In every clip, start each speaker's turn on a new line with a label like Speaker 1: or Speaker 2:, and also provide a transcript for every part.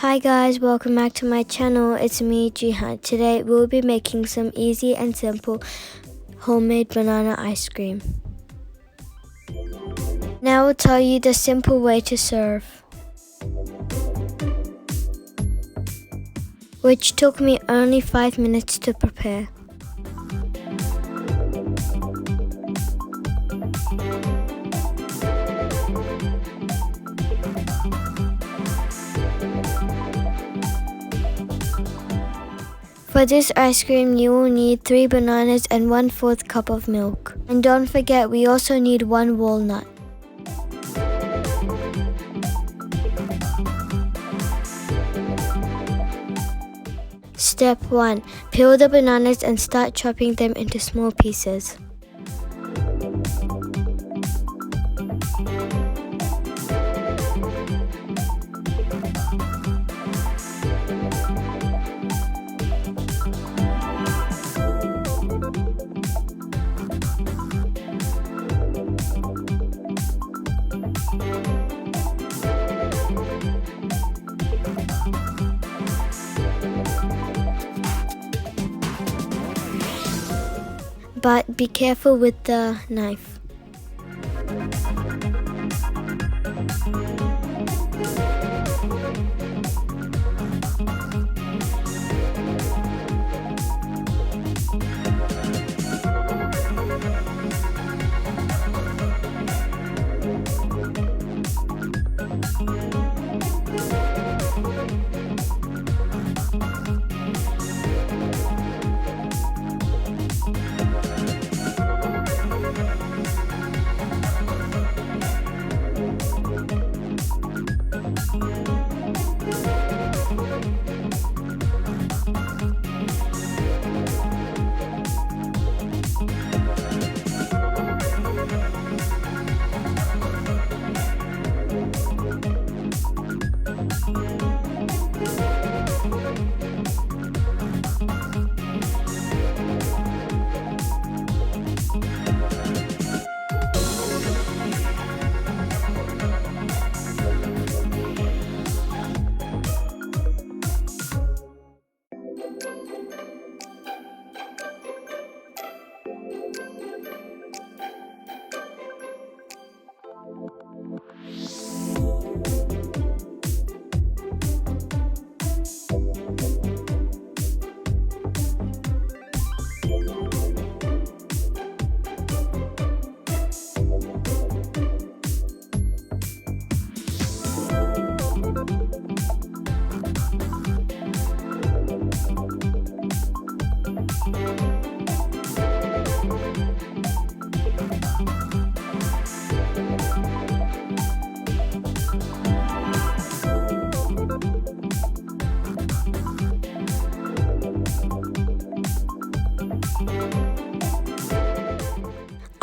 Speaker 1: Hi guys, welcome back to my channel. It's me, Jihan. Today we'll be making some easy and simple homemade banana ice cream. Now I'll tell you the simple way to serve, which took me only 5 minutes to prepare. For this ice cream, you will need 3 bananas and 1/4 cup of milk. And don't forget, we also need 1 walnut. Step 1. Peel the bananas and start chopping them into small pieces. But be careful with the knife.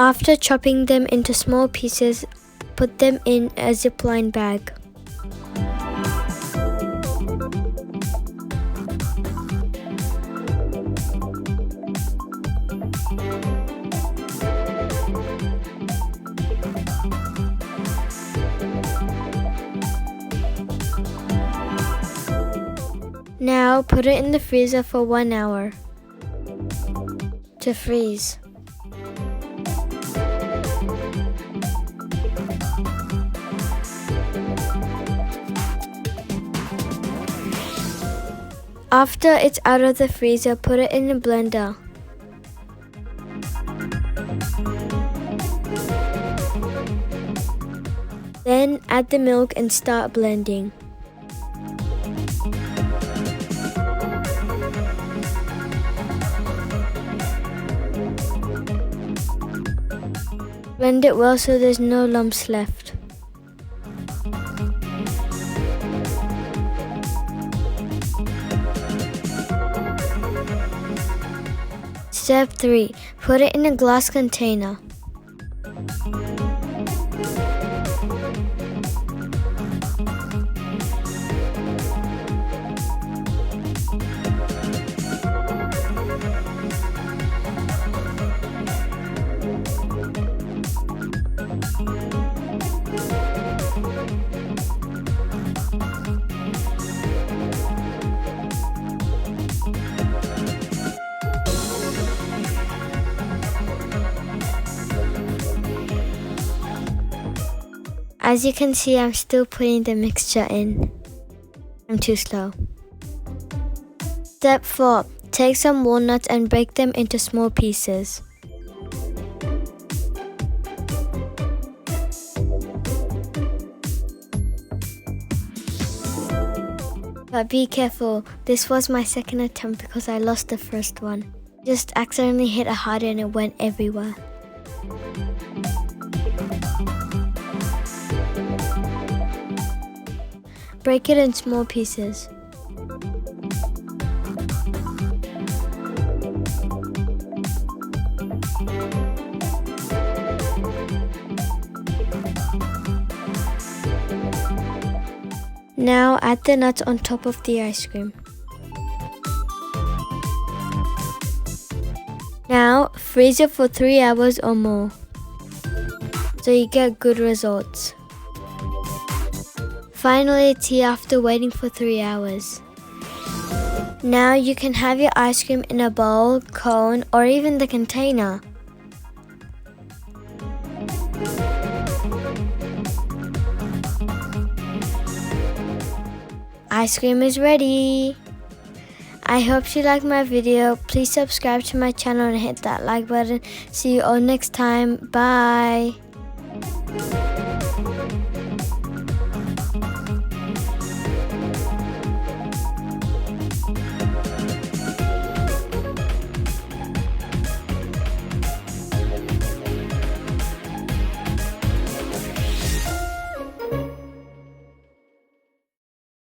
Speaker 1: After chopping them into small pieces, put them in a Zipline bag. Now put it in the freezer for 1 hour to freeze. After it's out of the freezer, put it in a blender. Then add the milk and start blending. Blend it well so there's no lumps left. Step 3. Put it in a glass container. As you can see, I'm still putting the mixture in. I'm too slow. Step 4. Take some walnuts and break them into small pieces. But be careful, this was my second attempt because I lost the first one. Just accidentally hit it hard and it went everywhere. Break it in small pieces. Now add the nuts on top of the ice cream. Now freeze it for 3 hours or more, so you get good results. Finally, it's here after waiting for 3 hours. Now you can have your ice cream in a bowl, cone, or even the container. Ice cream is ready! I hope you liked my video. Please subscribe to my channel and hit that like button. See you all next time. Bye!